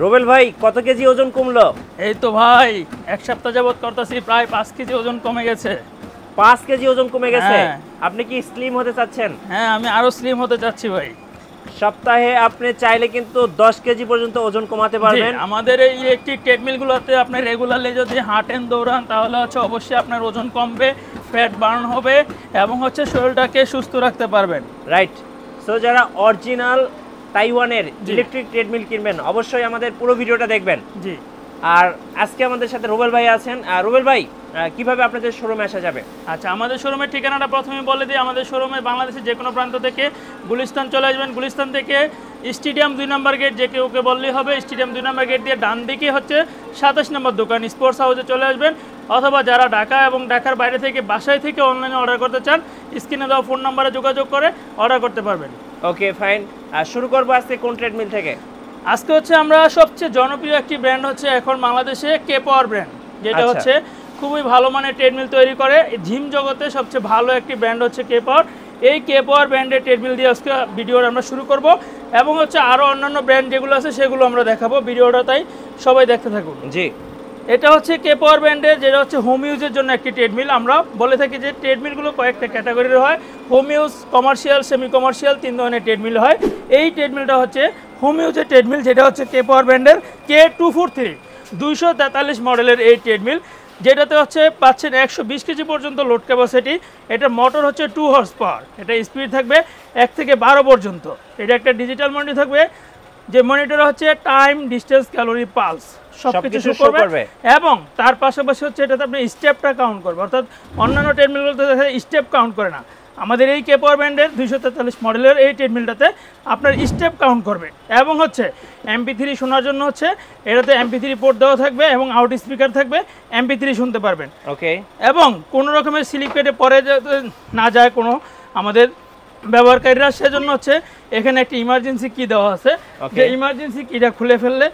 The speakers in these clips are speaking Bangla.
রোবেল ভাই কত কেজি ওজন কমলো? এই তো ভাই এক সপ্তাহ যাবত করতেছি, প্রায় 5 কেজি ওজন কমে গেছে। 5 কেজি ওজন কমে গেছে? হ্যাঁ। আপনি কি স্লিম হতে চাচ্ছেন? হ্যাঁ, আমি আরো স্লিম হতে চাচ্ছি ভাই। সপ্তাহে আপনি চাইলে কিন্তু 10 কেজি পর্যন্ত ওজন কমাতে পারবেন। আমাদের এই ইলেকট্রিক ট্রেডমিলগুলোতে আপনি রেগুলারলি যদি হাঁটেন দৌড়ান তাহলে হচ্ছে অবশ্যই আপনার ওজন কমবে, ফ্যাট বার্ন হবে এবং হচ্ছে শরীরটাকে সুস্থ রাখতে পারবেন। রাইট। সো যারা অরিজিনাল তাইওয়ানের ইলেকট্রিক ট্রেডমিল কিনবেন অবশ্যই আমাদের পুরো ভিডিওটা দেখবেন। জি। আর আজকে আমাদের সাথে রোবেল ভাই আছেন। রোবেল ভাই, কিভাবে আপনাদের শোরুমে আসা যাবে? আচ্ছা, আমাদের শোরুমের ঠিকানাটা প্রথমে বলে দিই। আমাদের শোরুমে বাংলাদেশের যে কোনো প্রান্ত থেকে গুলিস্তান চলে আসবেন। গুলিস্তান থেকে স্টেডিয়াম 2 নম্বর গেট, যে কেউকে বললেই হবে। স্টেডিয়াম 2 নম্বর গেট দিয়ে ডান দিকে হচ্ছে 27 নম্বর দোকান স্পোর্টস হাউসে চলে আসবেন। অথবা যারা ঢাকা এবং ঢাকার বাইরে থেকে বাসায় থেকে অনলাইনে অর্ডার করতে চান, স্ক্রিনে দেওয়া ফোন নাম্বারে যোগাযোগ করে অর্ডার করতে পারবেন। Okay fine. শুরু করবো আজকে কোন ট্রেডমিল থেকে? আজকে হচ্ছে আমরা সবচেয়ে জনপ্রিয় একটি ব্র্যান্ড হচ্ছে এখন বাংলাদেশে কে পাওয়ার ব্র্যান্ড, যেটা হচ্ছে খুবই ভালো মানের ট্রেডমিল তৈরি করে। জিম জগতে সবচেয়ে ভালো একটি ব্র্যান্ড হচ্ছে কে পাওয়ার। এই কে পাওয়ার ব্র্যান্ডের ট্রেডমিল দিয়ে আজকে ভিডিওটা আমরা শুরু করব এবং হচ্ছে আরও অন্যান্য ব্র্যান্ড যেগুলো আছে সেগুলো আমরা দেখাবো ভিডিওটা, তাই সবাই দেখতে থাকুন। জি। এটা হচ্ছে কে পাওয়ার ব্র্যান্ডের, যেটা হচ্ছে হোম ইউজের জন্য একটি ট্রেডমিল। আমরা বলে থাকি যে ট্রেডমিলগুলো কয়েকটা ক্যাটাগরির হয়, home use, commercial, semi commercial, 3 ধরনের ট্রেডমিল হয়। এই ট্রেডমিলটা হচ্ছে হোম ইউজের ট্রেডমিল, যেটা হচ্ছে কে পাওয়ার ব্র্যান্ডের K243 243 মডেলের এই ট্রেডমিল, যেটাতে হচ্ছে পাচ্ছেন 120 কেজি পর্যন্ত লোড ক্যাপাসিটি। এটা মোটর হচ্ছে 2 হর্স পাওয়ার। এটা স্পিড থাকবে 1 থেকে 12 পর্যন্ত। এটা একটা ডিজিটাল মনিটর থাকবে, যে মনিটর হচ্ছে টাইম, ডিস্টেন্স, ক্যালোরি, পালস সবকিছু শো করবে। এবং তার পাশাপাশি হচ্ছে এটাতে আপনি স্টেপটা কাউন্ট করবে, অর্থাৎ অন্যান্য ট্রেডমিলগুলোতে দেখা যায় স্টেপ কাউন্ট করে না। আমাদের এই কে পাওয়ার ব্র্যান্ডের 243 মডেলের এই ট্রেডমিলটাতে আপনার স্টেপ কাউন্ট করবে। এবং হচ্ছে MP3 শোনার জন্য হচ্ছে এটাতে MP3 পোর্ট দেওয়া থাকবে এবং আউট স্পিকার থাকবে, MP3 শুনতে পারবেন। ওকে। এবং কোনো রকমের স্লিপ কেটে পরে না যায় কোনো আমাদের ব্যবহারকারীরা, সেজন্য হচ্ছে এখানে একটি ইমার্জেন্সি কি দেওয়া আছে, যে ইমার্জেন্সি কিটা খুলে ফেললে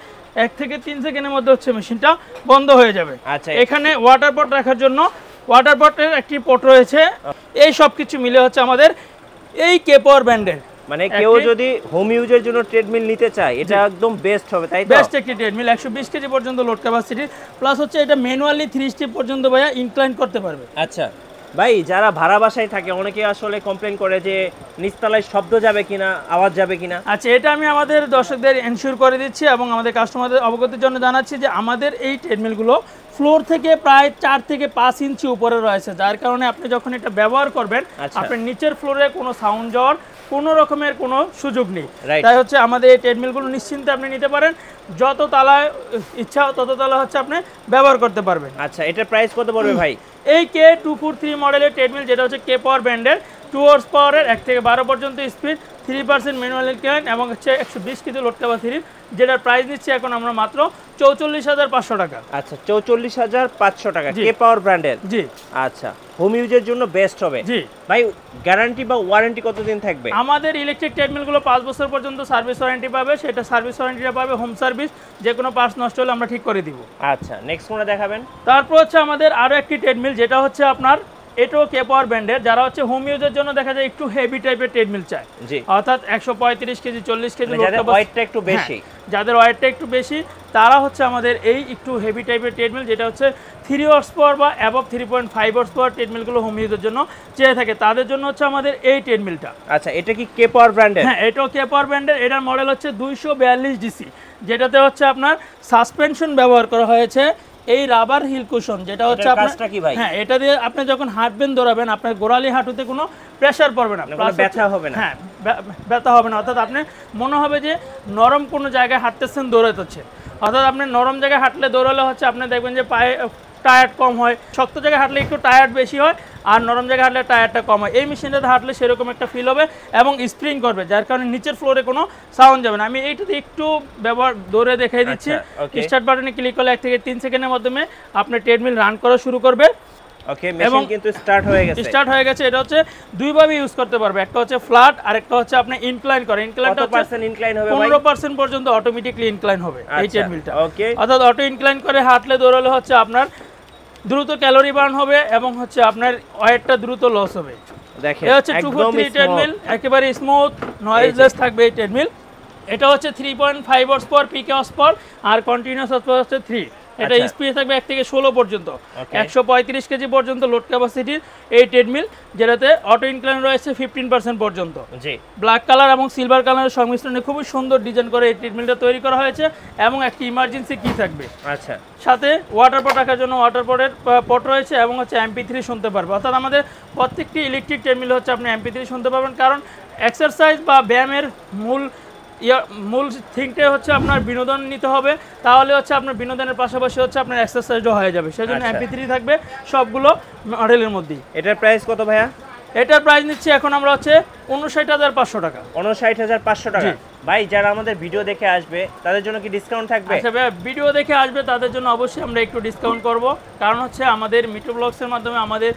1 থেকে 3 সেকেন্ডের মধ্যে হচ্ছে মেশিনটা বন্ধ হয়ে যাবে। আচ্ছা। এখানে ওয়াটার পট রাখার জন্য ওয়াটার পটের একটি পট রয়েছে। এই সব কিছু মিলে হচ্ছে আমাদের এই কে পাওয়ার ব্র্যান্ডের, মানে কেউ যদি হোম ইউজের জন্য ট্রেডমিল নিতে চায় এটা একদম বেস্ট হবে, তাই তো? বেস্ট একটি ট্রেডমিল, 120 কেজি পর্যন্ত লোড ক্যাপাসিটি, প্লাস হচ্ছে এটা ম্যানুয়ালি 3 স্টেপ পর্যন্ত ভাইয়া ইনক্লাইন করতে পারবে। আচ্ছা ভাই, যারা ভাড়া বাসায় থাকে অনেকে আসলে কমপ্লেন করে যে নিচতলায় শব্দ যাবে কিনা, আওয়াজ যাবে কিনা। আচ্ছা, এটা আমি আমাদের দর্শকদের এনশিওর করে দিচ্ছি এবং আমাদের কাস্টমারদের অবগতির জন্য জানাচ্ছি যে আমাদের এই ট্রেডমিলগুলো ফ্লোর থেকে প্রায় 4 থেকে 5 ইঞ্চি উপরে রয়েছে, যার কারণে আপনি যখন এটা ব্যবহার করবেন আপনার নিচের ফ্লোরে কোনো সাউন্ড যাওয়ার কোনো রকমের কোনো সুযোগ নেই। তাই হচ্ছে আমাদের এই ট্রেডমিলগুলো নিশ্চিন্তে আপনি নিতে পারেন, যত তালায় ইচ্ছা তত তালা হচ্ছে আপনি ব্যবহার করতে পারবেন। আচ্ছা, এটার প্রাইস কত পড়বে ভাই? এই K243 মডেলের ট্রেডমিল, যেটা হচ্ছে কে পাওয়ার ব্র্যান্ডের, 2 হর্স পাওয়ারের, 1 থেকে 12 পর্যন্ত স্পিড, 3% ম্যানুয়াল ইনক্লাইন এবং হচ্ছে 120 কেজি লোড ক্যাপাসিটি, যেটার প্রাইস দিচ্ছি এখন আমরা মাত্র 44,500 টাকা। আচ্ছা, 44,500 টাকা কে পাওয়ার ব্র্যান্ডের। জি। আচ্ছা, হোম ইউজের জন্য বেস্ট হবে। জি ভাই, গ্যারান্টি বা ওয়ারেন্টি কতদিন থাকবে? আমাদের ইলেকট্রিক ট্রেডমিলগুলো 5 বছর পর্যন্ত সার্ভিস ওয়ারেন্টি পাবে। সেটা সার্ভিস ওয়ারেন্টিটা পাবে হোম সার্ভিস, যে কোনো পার্টস নষ্ট হলে আমরা ঠিক করে দিব। আচ্ছা, নেক্সট কোনটা দেখাবেন? তারপর হচ্ছে আমাদের আরো একটি ট্রেডমিল, যেটা হচ্ছে আপনার এটাও কে পাওয়ার ব্র্যান্ডের। যারা হচ্ছে হোম ইউজের জন্য দেখা যায় একটু হেভি টাইপের ট্রেডমিল চায়, অর্থাৎ 135 কেজি 40 কেজি, যাদের ওয়েটটা একটু বেশি, যাদের ওয়েটটা একটু বেশি তারা হচ্ছে আমাদের এই একটু হেভি টাইপের ট্রেডমিল, যেটা হচ্ছে 3 হর্স পাওয়ার বা অ্যাবভ 3.5 হর্স পাওয়ার ট্রেডমিলগুলো হোম ইউজের জন্য চেয়ে থাকে, তাদের জন্য হচ্ছে আমাদের এই ট্রেডমিলটা। আচ্ছা, এটা কি কে পাওয়ার ব্র্যান্ডের? হ্যাঁ, এটাও কে পাওয়ার ব্র্যান্ডের। এটার মডেল হচ্ছে 242 ডিসি, যেটাতে হচ্ছে আপনার সাসপেনশন ব্যবহার করা হয়েছে এই রাবার হিল কুশন, যেটা হচ্ছে আপনার কি ভাই? হ্যাঁ, এটা দিয়ে আপনি যখন হাঁটবেন দৌড়াবেন আপনার গোড়ালি হাঁটুতে কোনো প্রেসার পড়বে না, ব্যথা হবে না। হ্যাঁ, ব্যথা হবে না, অর্থাৎ আপনি মনে হবে যে নরম কোনো জায়গায় হাঁটতেছেন, দৌড়াতেছেন। অর্থাৎ আপনি নরম জায়গায় হাঁটলে দৌড়ালে হচ্ছে আপনি দেখবেন যে পায়ে টায়ার্ড কম হয়, শক্ত জায়গায় হাঁটলে একটু টায়ার্ড বেশি হয়, আর নরম জায়গায় হাঁটলে টায়ারটা কম হয়। এই মেশিনটাতে হাঁটলে সেরকম একটা ফিল হবে এবং স্প্রিং করবে, যার কারণে নিচের ফ্লোরে কোনো সাউন্ড যাবে না। আমি এইটাতে একটু ব্যবহার দৌড়ে দেখাই দিচ্ছি। স্টার্ট বাটনে ক্লিক করলে 1 থেকে 3 সেকেন্ডের মাধ্যমে আপনার ট্রেডমিল রান করা শুরু করবে। ওকে, মেশিন কিন্তু স্টার্ট হয়ে গেছে। স্টার্ট হয়ে গেছে। এটা হচ্ছে দুই ভাবে ইউজ করতে পারবে, একটা হচ্ছে ফ্ল্যাট আর একটা হচ্ছে আপনি ইনক্লাইন করে। ইনক্লাইনটা কত পার্সেন্ট ইনক্লাইন হবে ভাই? 15% পর্যন্ত অটোমেটিক্যালি ইনক্লাইন হবে এই ট্রেডমিলটা। ওকে, অর্থাৎ অটো ইনক্লাইন করে হাঁটলে দৌড়ালে হচ্ছে আপনার দ্রুত ক্যালোরি বার্ন হবে এবং হচ্ছে আপনার ওয়েটটা দ্রুত লস হবে। দেখেন, এটা হচ্ছে 243 ট্রেডমিল, একেবারে স্মুথ নয়েজলেস থাকবে এই ট্রেডমিল। এটা হচ্ছে 3.5 horse power peak horse power আর কন্টিনিউয়াস হর্স পাওয়ার হচ্ছে 3। এটা স্পিড থাকবে 1 থেকে 16 পর্যন্ত, 135 কেজি পর্যন্ত লোড ক্যাপাসিটির এই ট্রেডমিল, যেটাতে অটো ইনক্লাইন রয়েছে 15% পর্যন্ত। জি, ব্ল্যাক কালার এবং সিলভার কালারের সংমিশ্রণে খুবই সুন্দর ডিজাইন করে এই ট্রেডমিলটা তৈরি করা হয়েছে এবং একটি ইমার্জেন্সি কি থাকবে। আচ্ছা, সাথে ওয়াটার পট রাখার জন্য ওয়াটার পটের পট রয়েছে এবং হচ্ছে MP3 শুনতে পারবে। অর্থাৎ আমাদের প্রত্যেকটি ইলেকট্রিক ট্রেডমিল হচ্ছে আপনি MP3 শুনতে পারবেন, কারণ এক্সারসাইজ বা ব্যায়ামের মূল থিংটাই হচ্ছে আপনার বিনোদন নিতে হবে, তাহলে হচ্ছে আপনার বিনোদনের পাশাপাশি হচ্ছে আপনার এক্সারসাইজও হয়ে যাবে। সেজন্য MP3 থাকবে সবগুলো মডেলের মধ্যেই। এটার প্রাইস কত ভাইয়া? এটার প্রাইস নিচ্ছি এখন আমরা হচ্ছে 59,500 টাকা। 59,500 টাকা। ভাই, যারা আমাদের ভিডিও দেখে আসবে তাদের জন্য কি ডিসকাউন্ট থাকবে? আচ্ছা ভাই, ভিডিও দেখে আসবে তাদের জন্য অবশ্যই আমরা একটু ডিসকাউন্ট করব, কারণ হচ্ছে আমাদের মিটু ব্লগসের মাধ্যমে আমাদের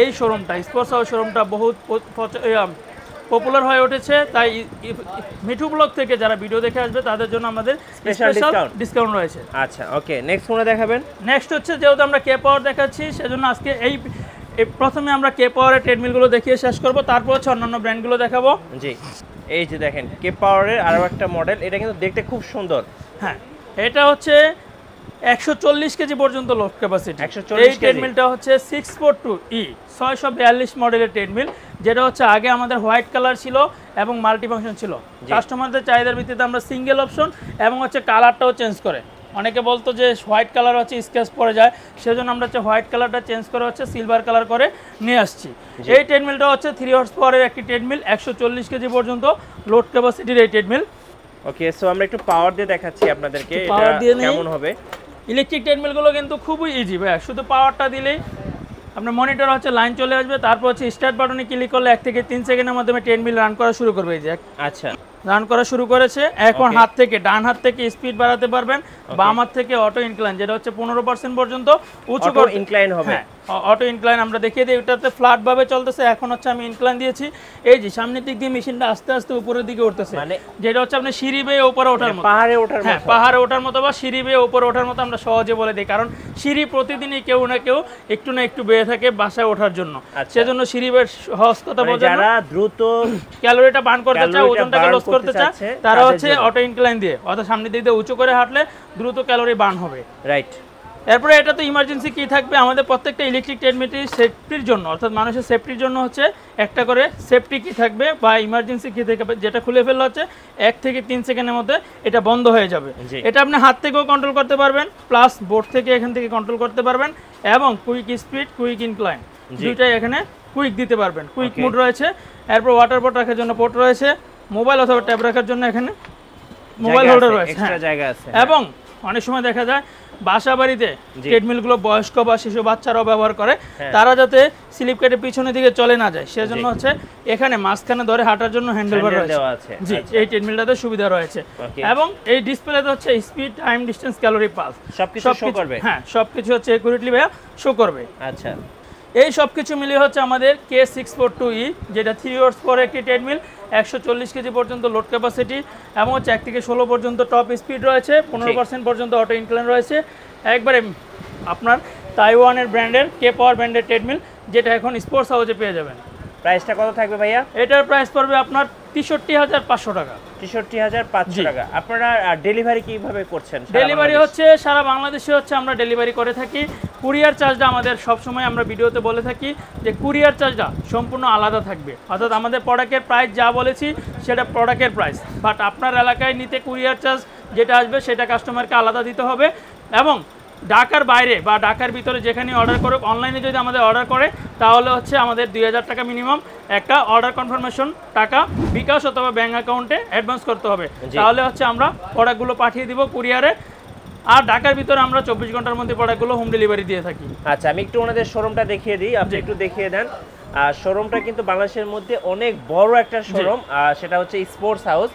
এই শোরুমটা, স্পোর্টস হাউস শোরুমটা বহুত পপুলার হয়ে উঠেছে। তাই মিঠু ব্লগ থেকে যারা ভিডিও দেখে আসবে তাদের জন্য আমাদের স্পেশাল ডিসকাউন্ট রয়েছে। আচ্ছা, ওকে, নেক্সট কোনটা দেখাবেন? নেক্সট হচ্ছে, যেহেতু আমরা কে পাওয়ার দেখাচ্ছি সেজন্য আজকে প্রথমে আমরা কে পাওয়ারের ট্রেডমিলগুলো দেখিয়ে শেষ করব, তারপর হচ্ছে অন্যান্য ব্র্যান্ডগুলো দেখাবো। জি, এই যে দেখেন কে পাওয়ারের আরও একটা মডেল, এটা কিন্তু দেখতে খুব সুন্দর। হ্যাঁ, এটা হচ্ছে 140 কেজি পর্যন্ত লোড ক্যাপাসিটি। এই ট্রেডমিলটা হচ্ছে 642E 642 মডেলের ট্রেডমিল, যেটা হচ্ছে আগে আমাদের হোয়াইট কালার ছিল এবং মাল্টি ফাংশন ছিল। কাস্টমারদের চাহিদার ভিত্তিতে আমরা সিঙ্গেল অপশন এবং হচ্ছে কালারটাও চেঞ্জ করে, অনেকে বলতো যে হোয়াইট কালার হচ্ছে স্কেচ পড়ে যায়, সেজন্য আমরা হচ্ছে হোয়াইট কালারটা চেঞ্জ করে হচ্ছে সিলভার কালার করে নিয়ে আসছি। এই ট্রেডমিলটা হচ্ছে 3 হর্স পাওয়ারের একটি ট্রেডমিল, 140 কেজি পর্যন্ত লোড ক্যাপাসিটির এই ট্রেডমিল। ওকে, সো আমরা একটু পাওয়ার দিয়ে দেখাচ্ছি আপনাদেরকে, পাওয়ার দিয়ে কেমন হবে। ইলেকট্রিক ট্রেডমিলগুলো কিন্তু খুবই ইজি ভাই, শুধু পাওয়ারটা দিলেই আপনার মনিটর হচ্ছে লাইন চলে আসবে, তারপর হচ্ছে স্টার্ট বাটনে ক্লিক করলে 1 থেকে 3 সেকেন্ডের মাধ্যমে ট্রেডমিল রান করা শুরু করবে। এই যে আচ্ছা, রান করা শুরু করেছে। এখন হাত থেকে, ডান হাত থেকে স্পিড বাড়াতে পারবেন, বাম হাত থেকে অটো ইনক্লাইন, যেটা হচ্ছে 15% পর্যন্ত উঁচু করে ইনক্লাইন হবে। অটো ইনক্লাইন আমরা দেখিয়ে দিই, এটাতে ফ্ল্যাট ভাবে চলতেছে। এখন হচ্ছে আমি ইনক্লাইন দিয়েছি, এই যে সামনের দিক দিয়ে মেশিনটা আস্তে আস্তে উপরের দিকে উঠতেছে, মানে যেটা হচ্ছে আপনি সিঁড়ি বেয়ে উপরে ওঠার মতো, পাহাড়ে ওঠার মতো। হ্যাঁ, পাহাড়ে ওঠার মতো বা সিঁড়ি বেয়ে উপরে ওঠার মতো আমরা সহজে বলে দিই, কারণ সিঁড়ি প্রতিদিনই কেউ না কেউ একটু না একটু বেয়ে থাকে বাসায় ওঠার জন্য। সেজন্য সিঁড়ি বেয়ে সহজ কথা বলতে, যারা দ্রুত ক্যালোরিটা বার্ন করতে চায়, ওজনটাকে লস করতে চায়, তারা হচ্ছে অটো ইনক্লাইন দিয়ে অর্থাৎ সামনের দিক দিয়ে উঁচু করে হাঁটলে দ্রুত ক্যালোরি বার্ন হবে। রাইট। এরপরে এটা তো ইমার্জেন্সি কি থাকবে, আমাদের প্রত্যেকটা ইলেকট্রিক ট্রেডমিলের সেফটির জন্য অর্থাৎ মানুষের সেফটির জন্য হচ্ছে একটা করে সেফটি কি থাকবে বা ইমার্জেন্সি কি থাকবে, যেটা খুলে ফেললে হচ্ছে 1 থেকে 3 সেকেন্ডের মধ্যে এটা বন্ধ হয়ে যাবে। এটা আপনি হাত থেকেও কন্ট্রোল করতে পারবেন, প্লাস বোর্ড থেকে এখান থেকে কন্ট্রোল করতে পারবেন, এবং কুইক স্পিড, কুইক ইনক্লাইন দুইটাই এখানে কুইক দিতে পারবেন। কুইক মোড রয়েছে। এরপর ওয়াটার পট রাখার জন্য পোর্ট রয়েছে, মোবাইল অথবা ট্যাব রাখার জন্য এখানে মোবাইল হোল্ডার রয়েছে, এক্সট্রা জায়গা আছে। এবং অনেক সময় দেখা যায় বাসা বাড়িতে ট্রেডমিলগুলো বয়স্ক বা শিশু বাচ্চারাও ব্যবহার করে, তারা যাতে স্লিপ কেটে পিছনের দিকে চলে না যায় সেজন্য হচ্ছে এখানে মাঝখানে ধরে হাঁটার জন্য হ্যান্ডেলবার রয়েছে। জি, এই ট্রেডমিলটাতে সুবিধা রয়েছে। এবং এই ডিসপ্লেতে হচ্ছে speed, time, distance, calorie, pulse সবকিছু শো করবে। হ্যাঁ, সবকিছু হচ্ছে একুরেটলি ভাইয়া শো করবে। আচ্ছা, এই সব কিছু মিলিয়ে হচ্ছে আমাদের K642E, যেটা 3 হর্স পাওয়ার একটি ট্রেডমিল, 140 কেজি পর্যন্ত লোড ক্যাপাসিটি, এবং হচ্ছে 1 থেকে 16 পর্যন্ত টপ স্পিড রয়েছে, 15% পর্যন্ত অটো ইনক্লাইন রয়েছে। একবারে আপনার তাইওয়ানের ব্র্যান্ডের কে পাওয়ার ব্র্যান্ডের ট্রেডমিল, যেটা এখন স্পোর্টস হাউসে পেয়ে যাবেন। প্রাইসটা কত থাকবে ভাইয়া? এটার প্রাইস পড়বে আপনার 63,500 টাকা। 63,500 টাকা। আপনারা ডেলিভারি কিভাবে করছেন? ডেলিভারি হচ্ছে সারা বাংলাদেশে হচ্ছে আমরা ডেলিভারি করে থাকি। কুরিয়ার চার্জটা আমাদের সবসময় আমরা ভিডিওতে বলে থাকি যে কুরিয়ার চার্জটা সম্পূর্ণ আলাদা থাকবে, অর্থাৎ আমাদের প্রোডাক্টের প্রাইস যা বলেছি সেটা প্রোডাক্টের প্রাইস, বাট আপনার এলাকায় নিতে কুরিয়ার চার্জ যেটা আসবে সেটা কাস্টমারকে আলাদা দিতে হবে। এবং ঢাকার বাইরে বা ঢাকার ভিতরে যেখানে অর্ডার করুক, অনলাইনে যদি আমাদের অর্ডার করে তাহলে হচ্ছে আমাদের 2000 টাকা মিনিমাম একটা অর্ডার কনফার্মেশন টাকা বিকাশ অথবা ব্যাঙ্ক অ্যাকাউন্টে অ্যাডভান্স করতে হবে, তাহলে হচ্ছে আমরা প্রোডাক্টগুলো পাঠিয়ে দিব কুরিয়ারে। আর ঢাকার ভিতরে আমরা 24 ঘন্টার মধ্যে প্রোডাক্টগুলো হোম ডেলিভারি দিয়ে থাকি। আচ্ছা, আমি একটু ওনাদের শোরুমটা দেখিয়ে দিই, আপনি একটু দেখিয়ে দেন। আর শোরুমটা কিন্তু বাংলাদেশের মধ্যে অনেক বড় একটা শোরুম, সেটা হচ্ছে স্পোর্টস হাউস,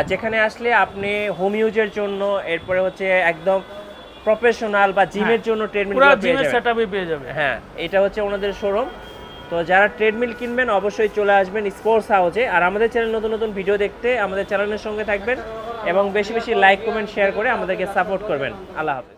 যেখানে আসলে আপনি হোম ইউজের জন্য, এরপরে হচ্ছে একদম প্রফেশনাল বা জিমের জন্য ট্রেডমিলগুলো পেয়ে যাবেন। হ্যাঁ, এটা হচ্ছে ওনাদের শোরুম। তো যারা ট্রেডমিল কিনবেন অবশ্যই চলে আসবেন স্পোর্টস হাউসে। আর আমাদের চ্যানেল নতুন নতুন ভিডিও দেখতে আমাদের চ্যানেলের সঙ্গে থাকবেন এবং বেশি বেশি লাইক, কমেন্ট, শেয়ার করে আমাদেরকে সাপোর্ট করবেন। আল্লাহ হাফেজ।